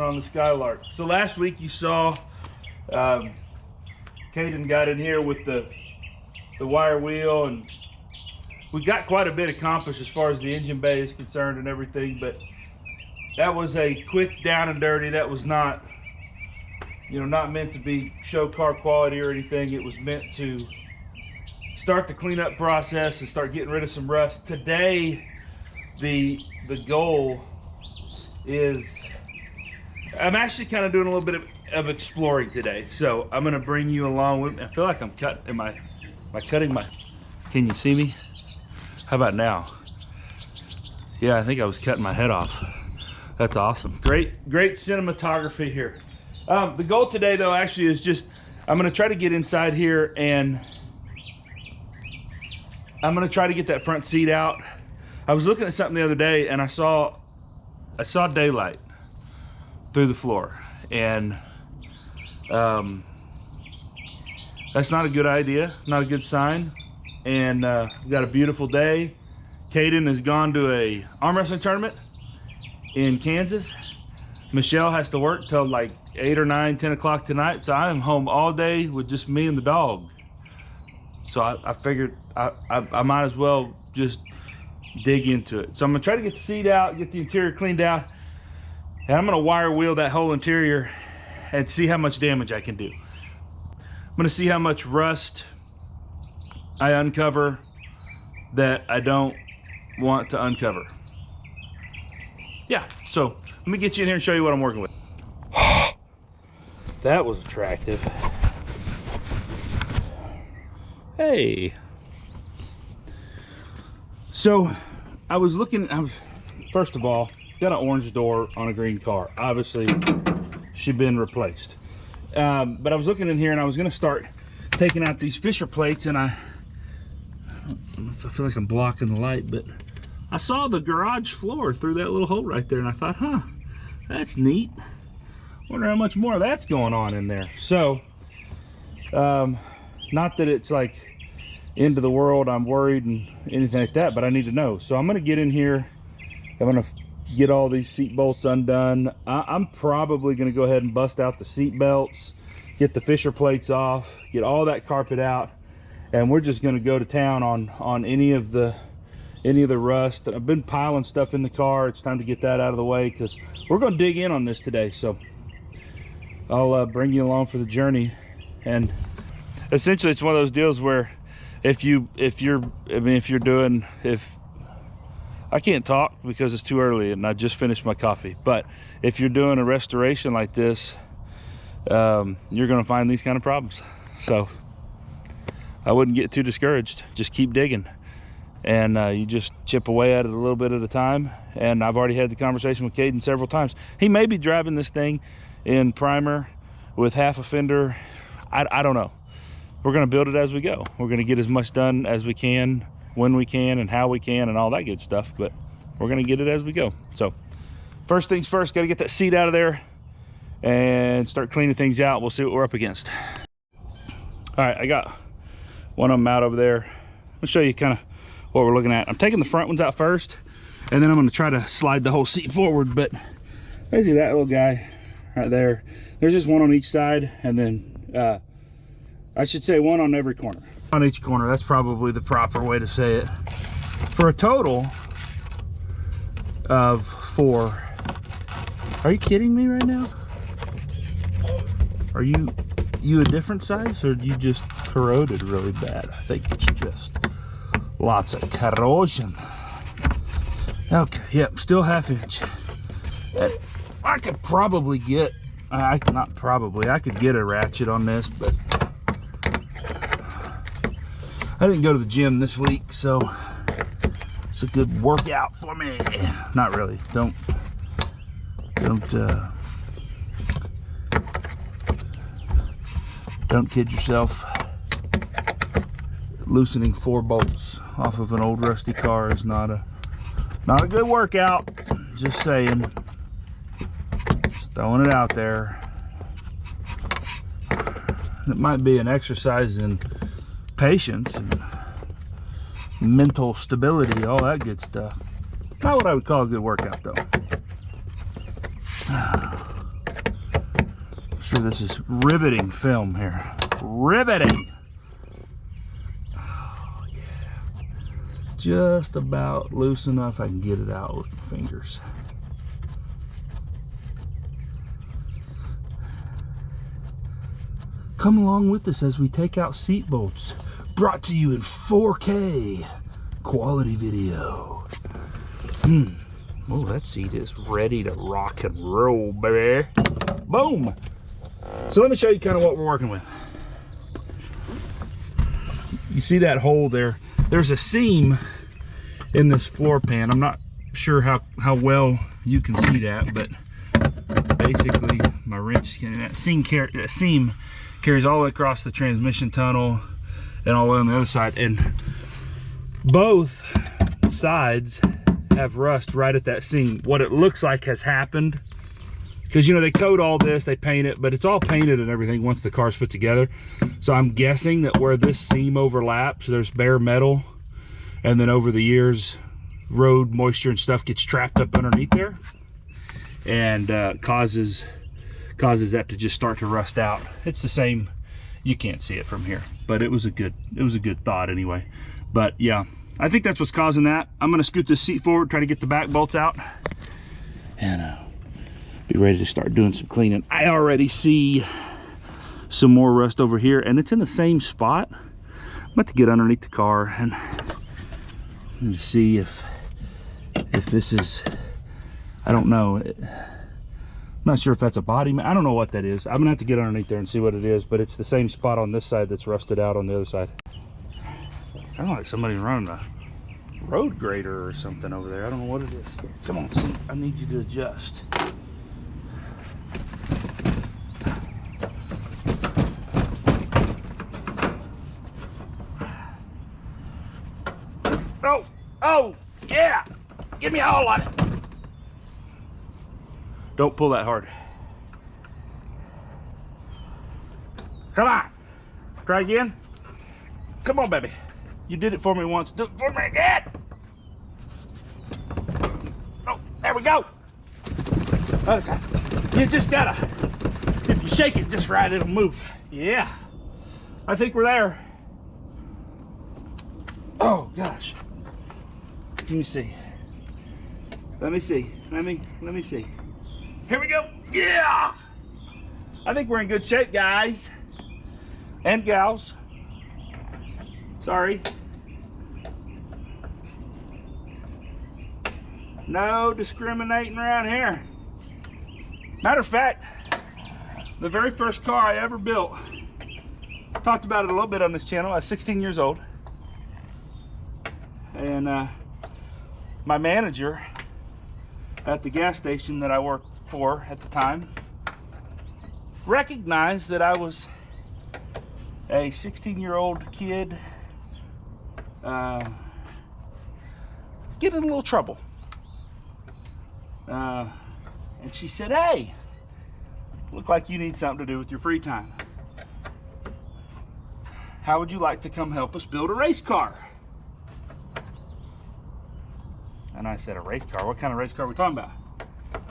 on the Skylark. So last week you saw Caden got in here with the wire wheel, and we got quite a bit accomplished as far as the engine bay is concerned and everything, but that was a quick down and dirty. That was not, you know, not meant to be show car quality or anything. It was meant to start the cleanup process and start getting rid of some rust. Today, the goal is, I'm actually kind of doing a little bit of exploring today. So I'm gonna bring you along with me. I feel like I'm cutting, am I cutting my, can you see me? How about now? Yeah, I think I was cutting my head off. That's awesome. Great cinematography here. The goal today though actually is just, I'm gonna try to get inside here and I'm gonna try to get that front seat out. I was looking at something the other day and I saw daylight through the floor, and that's not a good idea, not a good sign. And we got a beautiful day. Caden has gone to a arm wrestling tournament in Kansas. Michelle has to work till like 8 or 9, 10 o'clock tonight, so I am home all day with just me and the dog. So I figured I might as well just dig into it. So I'm gonna try to get the seat out, get the interior cleaned out, and I'm gonna wire wheel that whole interior and see how much damage I can do. I'm gonna see how much rust I uncover that I don't want to uncover. Yeah, so let me get you in here and show you what I'm working with. That was attractive. Hey. So I was looking, first of all, got an orange door on a green car. Obviously, she's been replaced. But I was looking in here and I was gonna start taking out these Fisher plates, and I don't know if I feel like I'm blocking the light, but I saw the garage floor through that little hole right there, and I thought, huh, that's neat. Wonder how much more of that's going on in there. So, not that it's like end of the world, I'm worried and anything like that, but I need to know. So I'm gonna get in here, I'm gonna get all these seat bolts undone. I'm probably gonna go ahead and bust out the seat belts, get the Fisher plates off, get all that carpet out, and we're just gonna go to town on any of the rust. I've been piling stuff in the car. It's time to get that out of the way because we're gonna dig in on this today. So I'll bring you along for the journey. And essentially it's one of those deals where if I can't talk because it's too early and I just finished my coffee, but if you're doing a restoration like this, you're gonna find these kind of problems. So I wouldn't get too discouraged. Just keep digging, and you just chip away at it a little bit at a time. And I've already had the conversation with Caden several times. He may be driving this thing in primer with half a fender. I don't know. We're gonna build it as we go. We're gonna get as much done as we can, when we can, and how we can, and all that good stuff, but we're gonna get it as we go. So first things first, gotta get that seat out of there and start cleaning things out. We'll see what we're up against. All right, I got one of them out over there. I'll show you kind of what we're looking at. I'm taking the front ones out first, and then I'm gonna try to slide the whole seat forward, but there's that little guy right there. There's just one on each side, and then I should say one on every corner. On each corner, that's probably the proper way to say it. For a total of 4. Are you kidding me right now? Are you a different size, or you just corroded really bad? I think it's just lots of corrosion. Okay, yep, still half inch. And I could probably get, I could get a ratchet on this, but I didn't go to the gym this week, so it's a good workout for me. Not really. Don't kid yourself. Loosening 4 bolts off of an old rusty car is not a good workout. Just saying. Just throwing it out there. It might be an exercise in patience and mental stability, all that good stuff. Not what I would call a good workout though. sure this is riveting film here. Riveting. Oh, yeah. Just about loose enough I can get it out with my fingers. Come along with us as we take out seat bolts. Brought to you in 4K quality video. Oh, that seat is ready to rock and roll, baby. Boom. So let me show you kind of what we're working with. You see that hole there? There's a seam in this floor pan. I'm not sure how well you can see that, but basically my wrench, that seam carries all the way across the transmission tunnel and all the way on the other side. And both sides have rust right at that seam. What it looks like has happened, because you know they coat all this, they paint it, but it's all painted and everything once the car's put together. So I'm guessing that where this seam overlaps, there's bare metal, and then over the years road moisture and stuff gets trapped up underneath there and causes that to just start to rust out. It's the same, you can't see it from here, but it was a good thought anyway. But yeah, I think that's what's causing that. I'm gonna scoot this seat forward, try to get the back bolts out, and be ready to start doing some cleaning. I already see some more rust over here, and it's in the same spot. I'm about to get underneath the car and see if this is, I don't know. I'm not sure if that's a body. I don't know what that is. I'm gonna have to get underneath there and see what it is, but it's the same spot on this side that's rusted out on the other side. Sounds like somebody's running a road grader or something over there. I don't know what it is. Come on, see, I need you to adjust. Oh, yeah, give me all on it. Don't pull that hard. Come on, try again. Come on, baby. You did it for me once, do it for me again. Oh, there we go. Okay. You just gotta, if you shake it just right, it'll move. Yeah, I think we're there. Oh gosh. Let me see. Let me see. Let me see. Here we go. Yeah. I think we're in good shape, guys and gals. Sorry. No discriminating around here. Matter of fact, the very first car I ever built, I talked about it a little bit on this channel. I was 16 years old. And my manager at the gas station that I worked for at the time recognized that I was a 16-year-old kid. Was getting in a little trouble. And she said, hey, look like you need something to do with your free time. How would you like to come help us build a race car? And I said, a race car? What kind of race car are we talking about?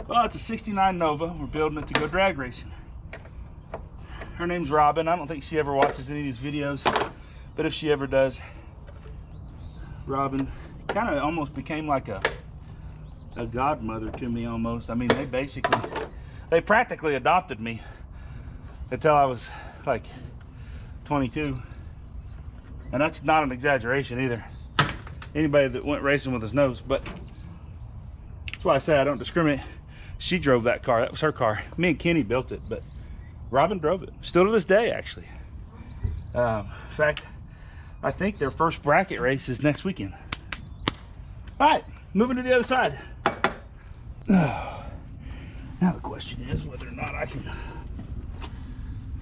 Well, it's a 69 Nova. We're building it to go drag racing. Her name's Robin. I don't think she ever watches any of these videos, but if she ever does, Robin kind of almost became like a godmother to me almost. I mean, they practically adopted me until I was like 22. And that's not an exaggeration either. Anybody that went racing with us knows, but that's why I say I don't discriminate. She drove that car. That was her car. Me and Kenny built it, but Robin drove it. Still to this day, actually. In fact, I think their first bracket race is next weekend. All right, moving to the other side. Now the question is whether or not I can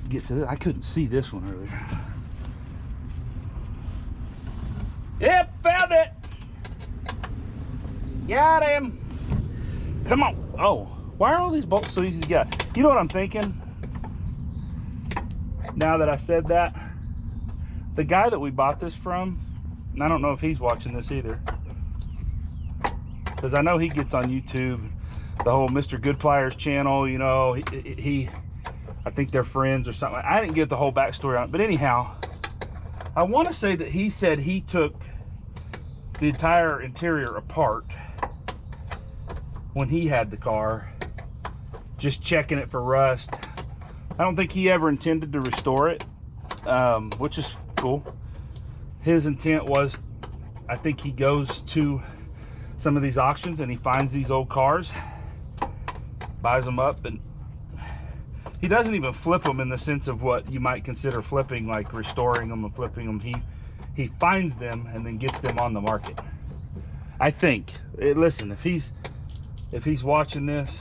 get to this. I couldn't see this one earlier. Yep, found it. Got him. Come on. Oh, why are all these bolts so easy to get? You know what I'm thinking? Now that I said that, the guy that we bought this from, and I don't know if he's watching this either, because I know he gets on YouTube, the whole Mr. Good Pliers channel, you know, he I think they're friends or something. I didn't get the whole backstory on it, but anyhow, I want to say that he said he took the entire interior apart when he had the car, just checking it for rust. I don't think he ever intended to restore it, which is cool. His intent was, I think he goes to some of these auctions and he finds these old cars, buys them up, and he doesn't even flip them in the sense of what you might consider flipping, like restoring them and flipping them. He finds them and then gets them on the market. I think, listen, if he's watching this,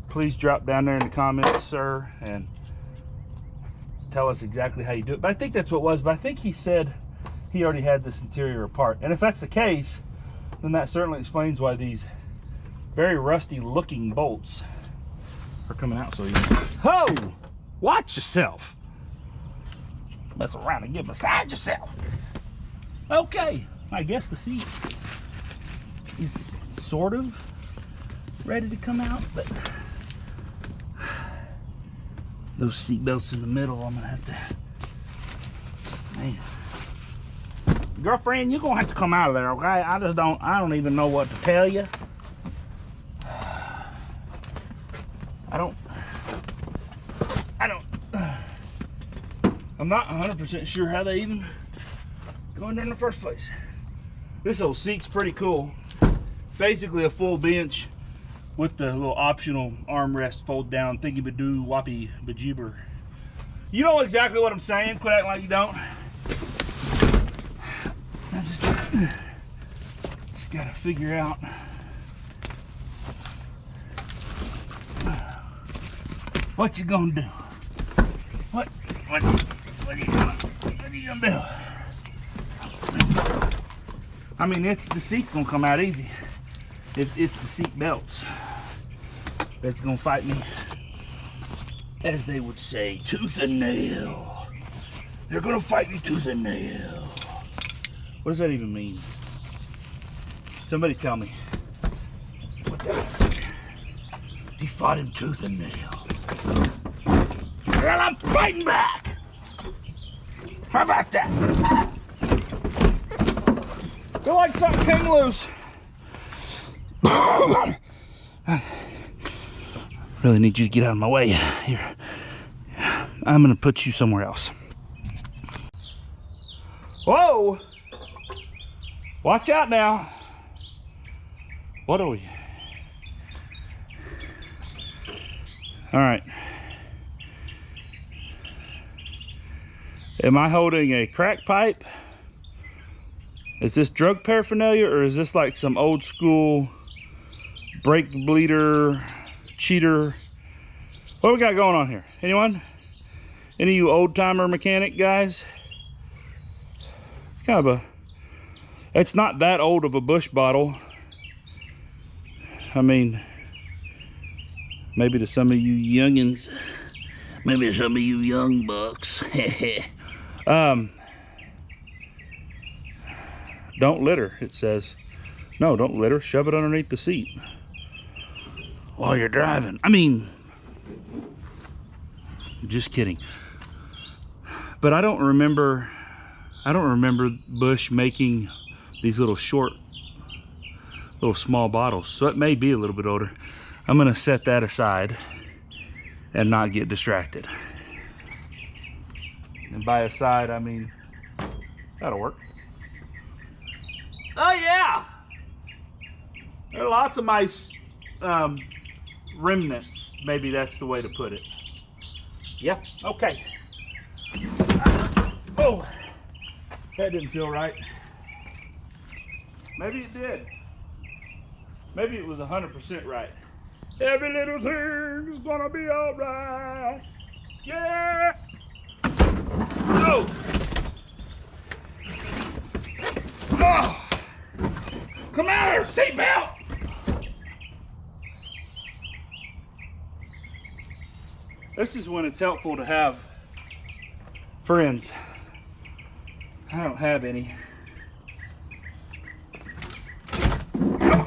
please drop down there in the comments, sir, and tell us exactly how you do it. But I think that's what it was. But I think he said he already had this interior apart. And if that's the case, then that certainly explains why these very rusty looking bolts are coming out so easy. Ho! Watch yourself. Mess around and get beside yourself. Okay, I guess the seat is sort of ready to come out, but those seat belts in the middle, I'm gonna have to, man. Girlfriend, you're gonna have to come out of there, okay? I don't even know what to tell you. I'm not 100% sure how they even go in there in the first place. This old seat's pretty cool. Basically a full bench with the little optional armrest fold down thingy badoo whoppy bajibber. You know exactly what I'm saying. Quit acting like you don't. I just gotta figure out what you gonna do. What are you gonna do? I mean, the seat's gonna come out easy. It's the seat belts that's gonna fight me, as they would say, tooth and nail. They're gonna fight me tooth and nail. What does that even mean? Somebody tell me what that means. He fought him tooth and nail. Well, I'm fighting back. How about that? Feel like something came loose. Really need you to get out of my way. Here, I'm gonna put you somewhere else. Whoa! Watch out now. What are we? All right. Am I holding a crack pipe? Is this drug paraphernalia, or is this like some old school brake bleeder, cheater? What we got going on here? Anyone? Any of you old timer mechanic guys? It's kind of it's not that old of a Bush bottle. I mean, maybe to some of you youngins, maybe some of you young bucks. Don't litter, it says. No, don't litter. Shove it underneath the seat while you're driving. I mean, just kidding. But I don't remember Bush making these little short, little small bottles. So it may be a little bit older. I'm gonna set that aside and not get distracted. And by aside, I mean, that'll work. Oh yeah! There are lots of mice remnants. Maybe that's the way to put it. Yeah, okay. Oh, that didn't feel right. Maybe it did. Maybe it was 100% right. Every little thing is gonna be all right. Yeah! Oh! Oh! Come out here, seatbelt! This is when it's helpful to have friends. I don't have any. Oh.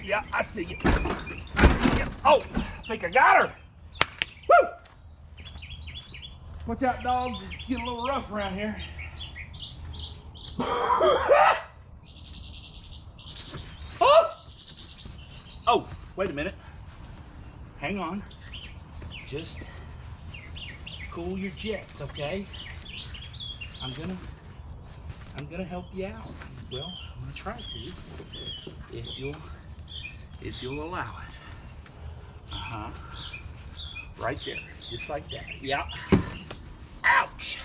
Yeah, I see you. Yeah. Oh, I think I got her. Woo! Watch out, dogs. It's getting a little rough around here. Oh, wait a minute. Hang on. Just cool your jets, okay? I'm gonna help you out. Well, I'm gonna try to, if you'll allow it. Right there, just like that. Yeah. Ouch!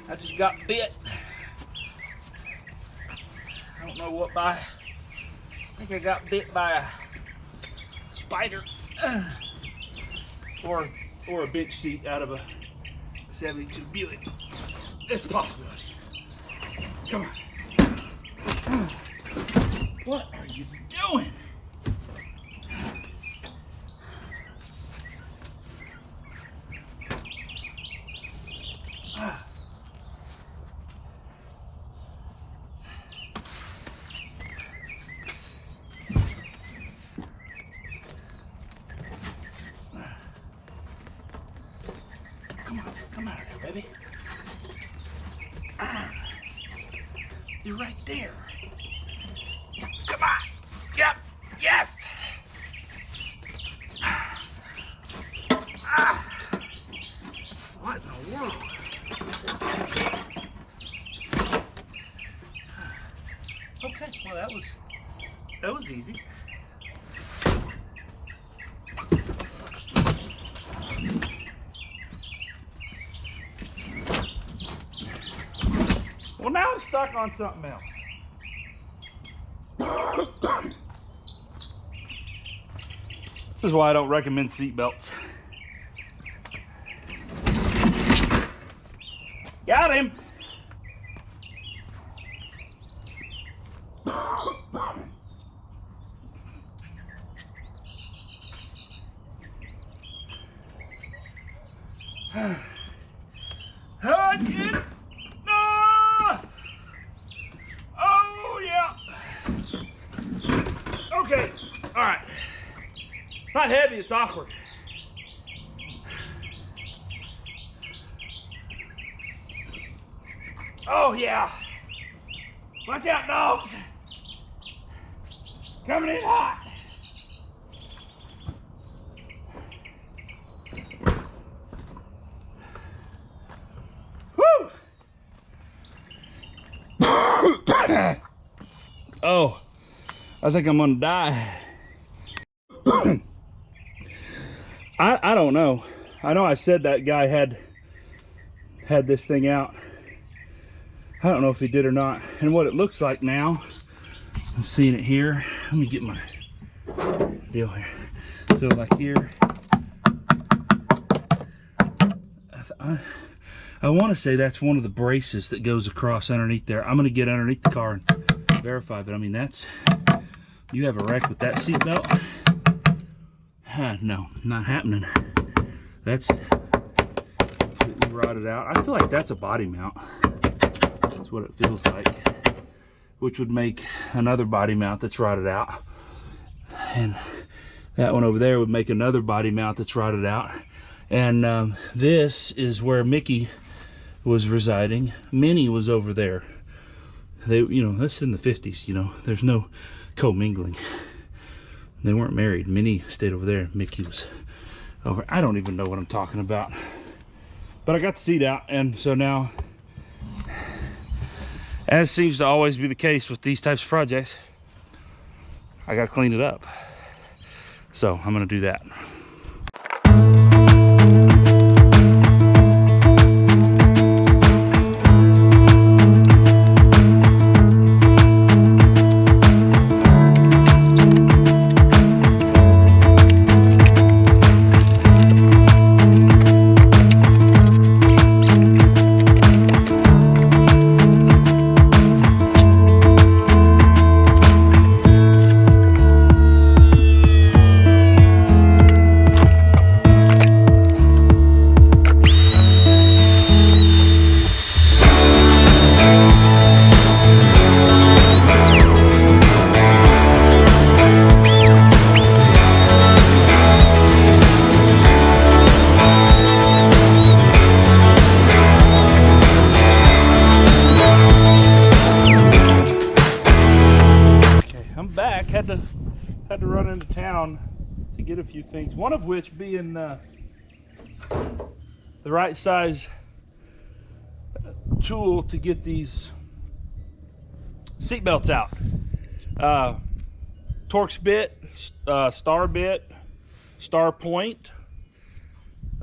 I just got bit. I don't know what by. I think I got bit by a spider or a bench seat out of a 72 Buick. It's a possibility. Come on. What are you doing? Come out of there, baby. You're right there. Come on. Yep. Yes. What in the world? Okay, well that was easy. Well, now I'm stuck on something else. This is why I don't recommend seat belts. Got him. Oh yeah. Okay. All right. Not heavy. It's awkward. Oh yeah. Watch out, dogs. Coming in hot. Woo! Oh, I think I'm gonna die. I don't know. I know I said that guy had this thing out. I don't know if he did or not. And what it looks like now, I'm seeing it here. Let me get my deal here. So like here, I want to say that's one of the braces that goes across underneath there. I'm going to get underneath the car and verify, but I mean, you have a wreck with that seatbelt. No, not happening. That's completely rotted out. I feel like that's a body mount. That's what it feels like, which would make another body mount that's rotted out, and that one over there would make another body mount that's rotted out. And this is where Mickey was residing. Minnie was over there. They, this is in the 50s. There's no commingling. They weren't married. Minnie stayed over there. Mickey was over. I don't even know what I'm talking about. But I got the seat out, and so now, as seems to always be the case with these types of projects, I got to clean it up. So I'm going to do that. back. Had to run into town to get a few things. One of which being the right size tool to get these seat belts out. Torx bit, star bit, star point,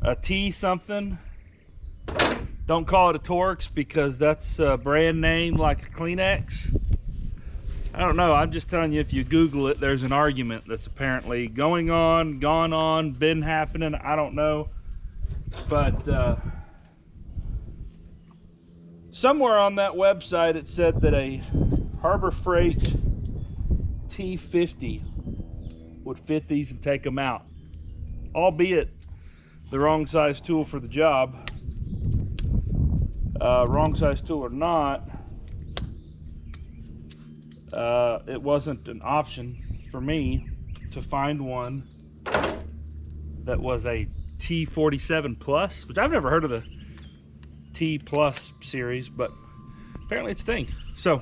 a T something. Don't call it a Torx because that's a brand name like a Kleenex. I don't know, I'm just telling you, if you Google it, there's an argument that's apparently going on, gone on, been happening, I don't know. But somewhere on that website it said that a Harbor Freight T50 would fit these and take them out. Albeit the wrong size tool for the job. Wrong size tool or not, it wasn't an option for me to find one that was a T47 Plus, which I've never heard of the T Plus series, but apparently it's a thing. So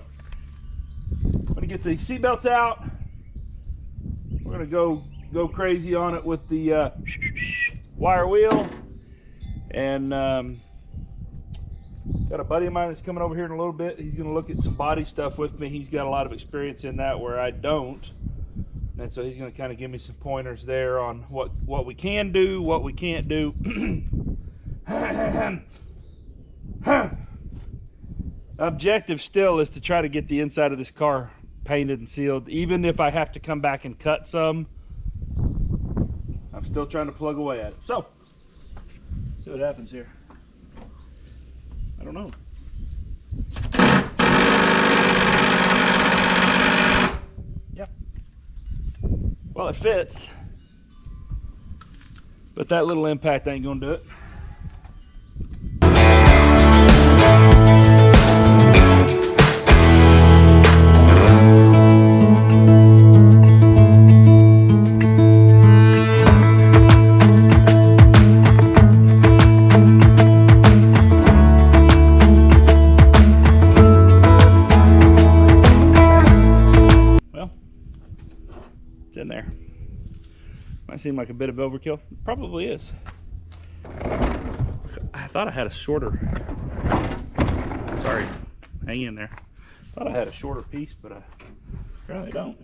I'm gonna get the seat belts out. We're gonna go crazy on it with the wire wheel, and got a buddy of mine that's coming over here in a little bit. He's gonna look at some body stuff with me. He's got a lot of experience in that where I don't, and so he's gonna kind of give me some pointers there on what we can do, what we can't do. Objective still is to try to get the inside of this car painted and sealed. Even if I have to come back and cut some, I'm still trying to plug away at it. So, see what happens here. I don't know. Yep. Well, it fits, but that little impact ain't gonna do it. In there. Might seem like a bit of overkill. Probably is. I thought I had a shorter. Sorry, hang in there. Thought I had a shorter piece, but I apparently don't.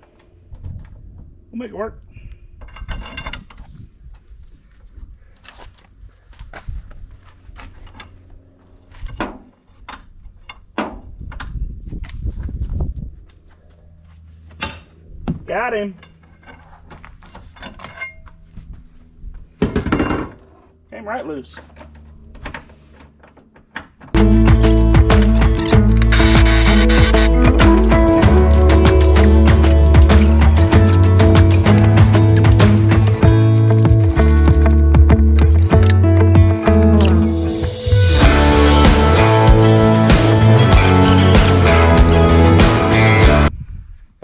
We'll make it work. Got him. Came right loose.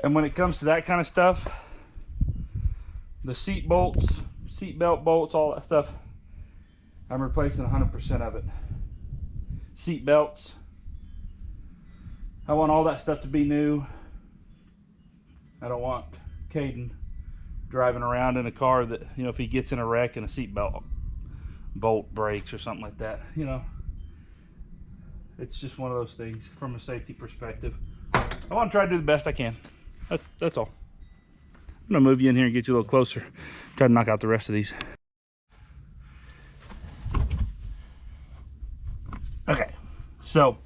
And when it comes to that kind of stuff, the seat bolts, seat belt bolts, all that stuff, I'm replacing 100% of it. Seat belts, I want all that stuff to be new. I don't want Caden driving around in a car that, you know, if he gets in a wreck and a seat belt bolt breaks or something like that, you know. It's just one of those things from a safety perspective. I want to try to do the best I can. That's all. I'm gonna move you in here and get you a little closer. Try to knock out the rest of these. Okay, so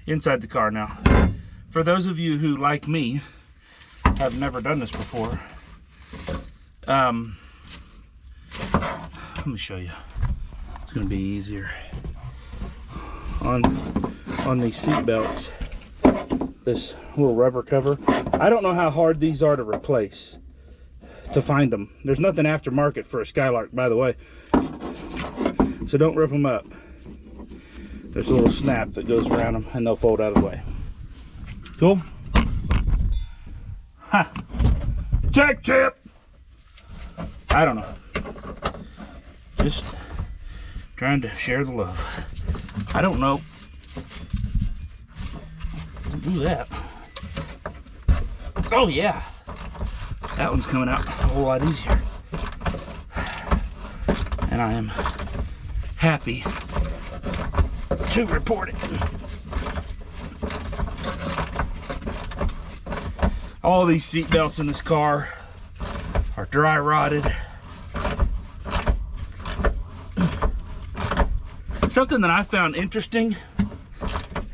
inside the car now. For those of you who, like me, have never done this before, let me show you. It's gonna be easier. On these seat belts, this little rubber cover, I don't know how hard these are to replace, to find them. There's nothing aftermarket for a Skylark, by the way, so don't rip them up. There's a little snap that goes around them and they'll fold out of the way. Cool? Ha! Tech tip! I don't know. Just trying to share the love. I don't know. Don't do that. Oh yeah, that one's coming out a whole lot easier. And I am happy to report it. All these seat belts in this car are dry rotted. Something that I found interesting,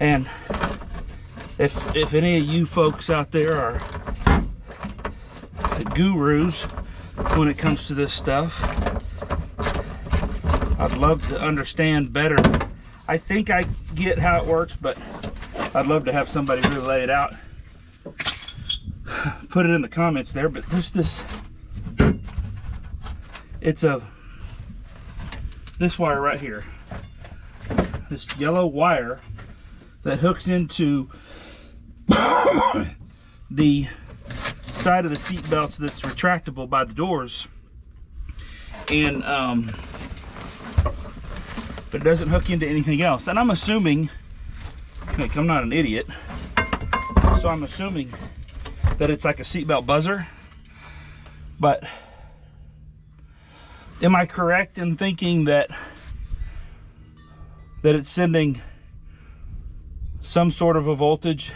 and if any of you folks out there are the gurus when it comes to this stuff, I'd love to understand better. I think I get how it works, but I'd love to have somebody really lay it out. Put it in the comments there. But there's this, it's this wire right here, this yellow wire that hooks into the side of the seat belts that's retractable by the doors, and but it doesn't hook into anything else. And I'm assuming, like, I'm not an idiot, so I'm assuming that it's like a seatbelt buzzer. But am I correct in thinking that it's sending some sort of a voltage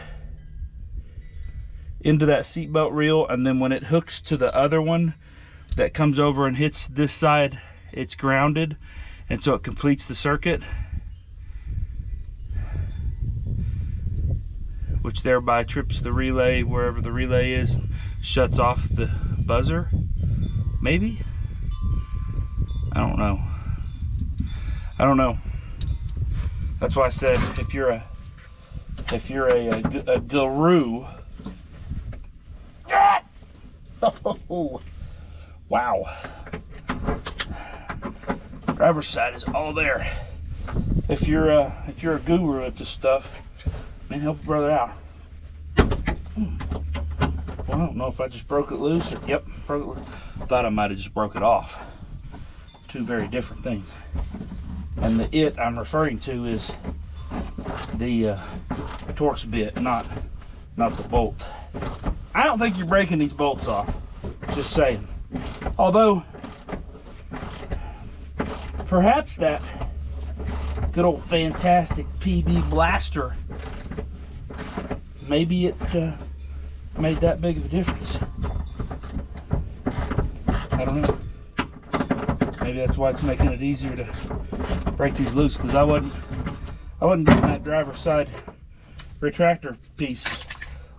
into that seatbelt reel, and then when it hooks to the other one that comes over and hits this side, it's grounded, and so it completes the circuit, which thereby trips the relay wherever the relay is, shuts off the buzzer? Maybe? I don't know. I don't know. That's why I said, if you're a guru. Oh, wow. Driver's side is all there. If you're a guru at this stuff, man, help a brother out. Well, I don't know if I just broke it loose or, yep, broke it loose. Thought I might have just broke it off. Two very different things. And the it I'm referring to is the Torx bit, not the bolt. I don't think you're breaking these bolts off. Just saying. Although, perhaps that good old fantastic PB blaster, maybe it made that big of a difference. I don't know. Maybe that's why it's making it easier to break these loose, because I wasn't getting that driver's side retractor piece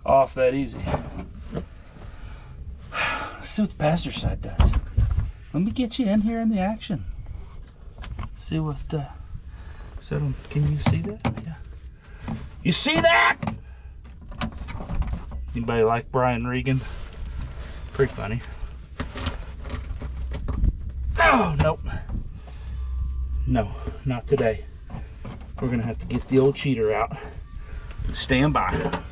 off that easy. Let's see what the passenger side does. Let me get you in here in the action. See what so can you see that? Yeah. You see that? Anybody like Brian Regan? Pretty funny. Oh, nope. No, not today. We're gonna have to get the old cheater out. Stand by.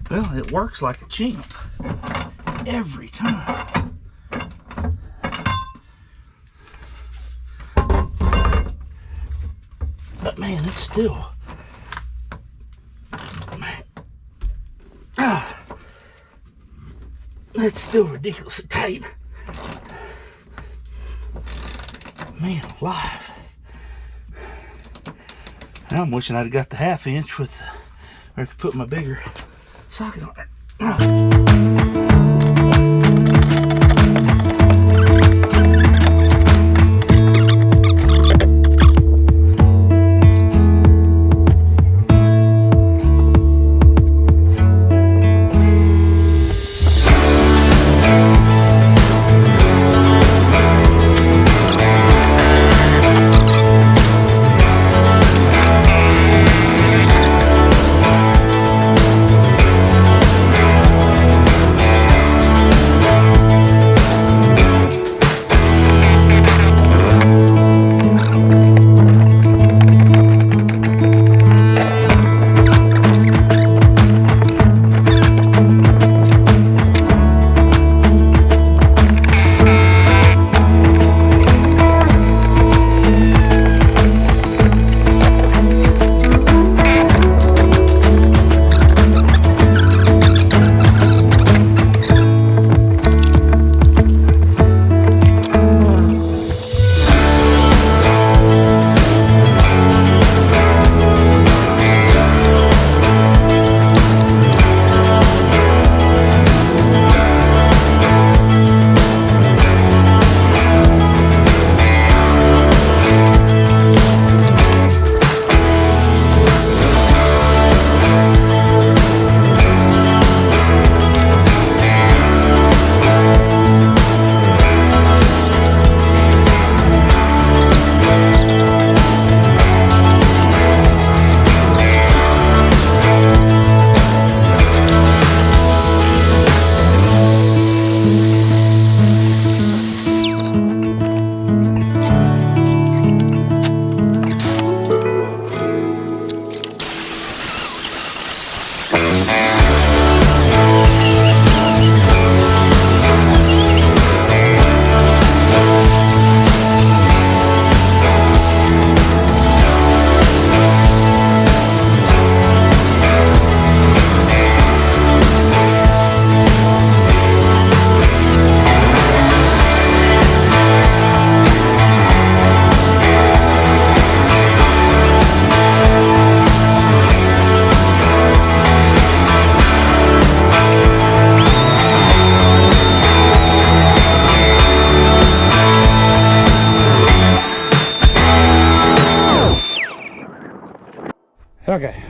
Well, it works like a champ every time. But man, it's still, it's still ridiculously tight. Man alive. Now I'm wishing I'd have got the 1/2 inch with, or I could put my bigger socket on it.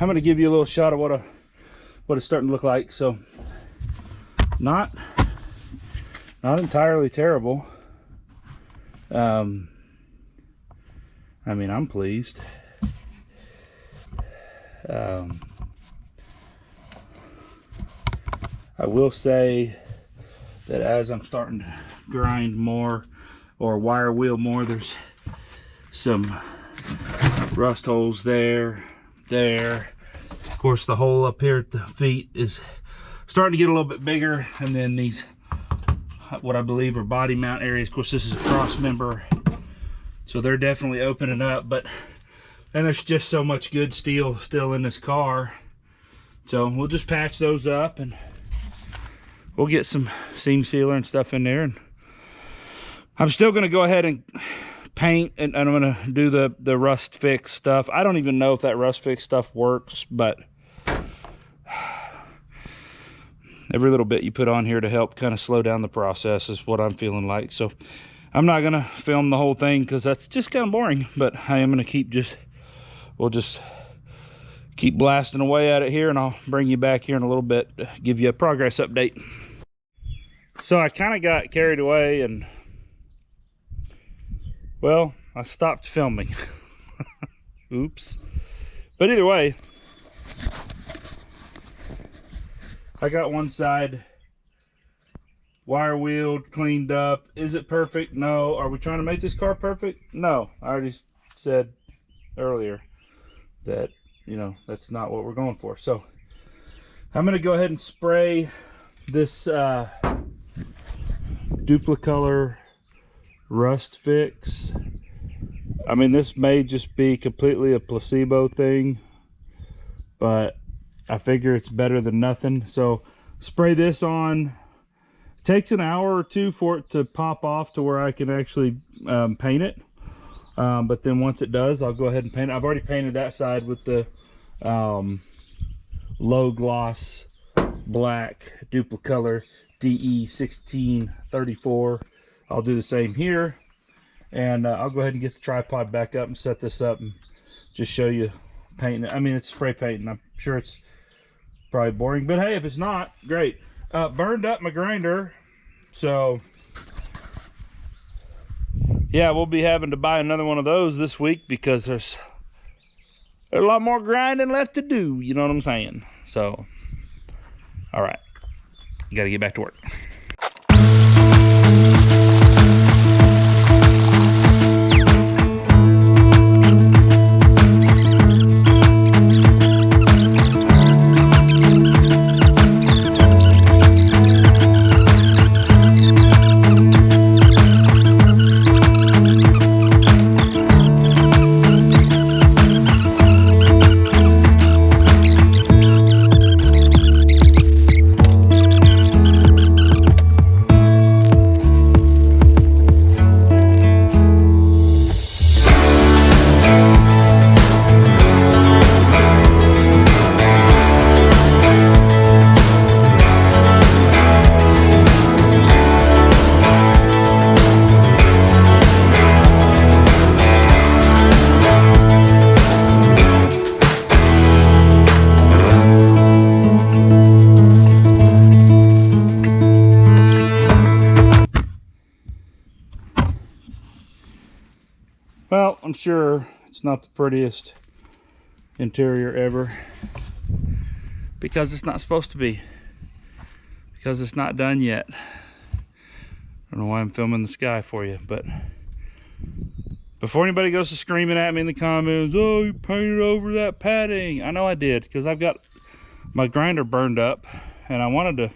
I'm gonna give you a little shot of what it's starting to look like. So not entirely terrible. I mean, I'm pleased. I will say that as I'm starting to grind more or wire wheel more, there's some rust holes there. Of course, the hole up here at the feet is starting to get a little bit bigger, and then these, what I believe are body mount areas. Of course, this is a cross member, so they're definitely opening up, but and there's just so much good steel still in this car, so we'll just patch those up and we'll get some seam sealer and stuff in there. And I'm still going to go ahead and paint, and I'm going to do the rust fix stuff. I don't even know if that rust fix stuff works, but every little bit you put on here to help kind of slow down the process is what I'm feeling like. So I'm not going to film the whole thing because that's just kind of boring, but I am going to we'll just keep blasting away at it here, and I'll bring you back here in a little bit to give you a progress update. So I kind of got carried away and, well, I stopped filming. Oops. But either way, I got one side wire wheeled, cleaned up. Is it perfect? No. Are we trying to make this car perfect? No. I already said earlier that, you know, that's not what we're going for. So I'm going to go ahead and spray this Duplicolor rust fix. I mean, this may just be completely a placebo thing, but I figure it's better than nothing. So spray this on. It takes an hour or two for it to pop off to where I can actually paint it. But then once it does, I'll go ahead and paint it. I've already painted that side with the low gloss black Duplicolor DE1634. I'll do the same here, and I'll go ahead and get the tripod back up and set this up and just show you painting it. I mean, it's spray painting. I'm sure it's probably boring, but hey, if it's not, great. Burned up my grinder, so yeah, we'll be having to buy another one of those this week because there's a lot more grinding left to do, you know what I'm saying? So all right, gotta get back to work. Well, I'm sure it's not the prettiest interior ever because it's not supposed to be, because it's not done yet. I don't know why I'm filming the sky for you, but before anybody goes to screaming at me in the comments, oh, you painted over that padding. I know I did, because I've got my grinder burned up and I wanted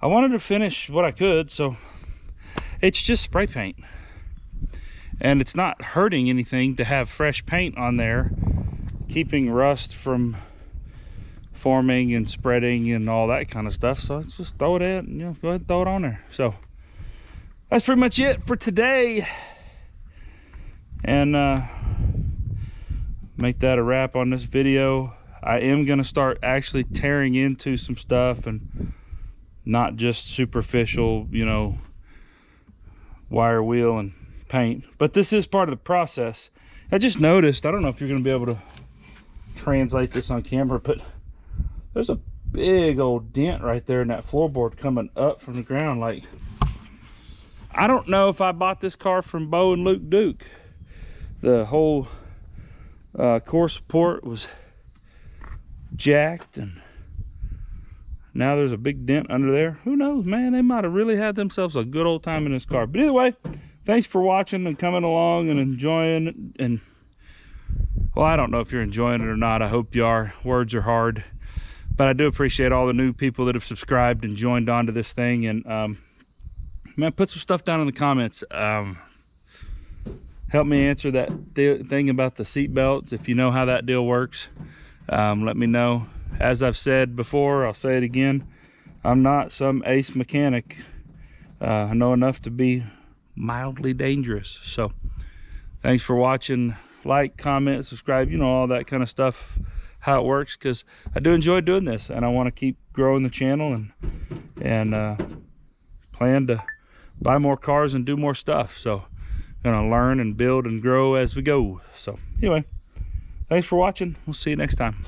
to finish what I could, so it's just spray paint. And it's not hurting anything to have fresh paint on there, keeping rust from forming and spreading and all that kind of stuff. So let's just throw it in, you know, go ahead and throw it on there. So that's pretty much it for today. And make that a wrap on this video. I am going to start actually tearing into some stuff and not just superficial, you know, wire wheel and paint, but this is part of the process. I just noticed, I don't know if you're going to be able to translate this on camera, but there's a big old dent right there in that floorboard coming up from the ground. Like, I don't know if I bought this car from Bo and Luke Duke. The whole core support was jacked, and now there's a big dent under there. Who knows, man? They might have really had themselves a good old time in this car. But either way, thanks for watching and coming along and enjoying it. And well, I don't know if you're enjoying it or not. I hope you are. Words are hard, but I do appreciate all the new people that have subscribed and joined onto this thing. And man, put some stuff down in the comments. Help me answer that thing about the seat belts. If you know how that deal works, let me know. As I've said before, I'll say it again, I'm not some ace mechanic. I know enough to be mildly dangerous. So thanks for watching. Like, comment, subscribe, you know, all that kind of stuff, how it works, because I do enjoy doing this, and I want to keep growing the channel and plan to buy more cars and do more stuff. So gonna learn and build and grow as we go. So anyway, thanks for watching. We'll see you next time.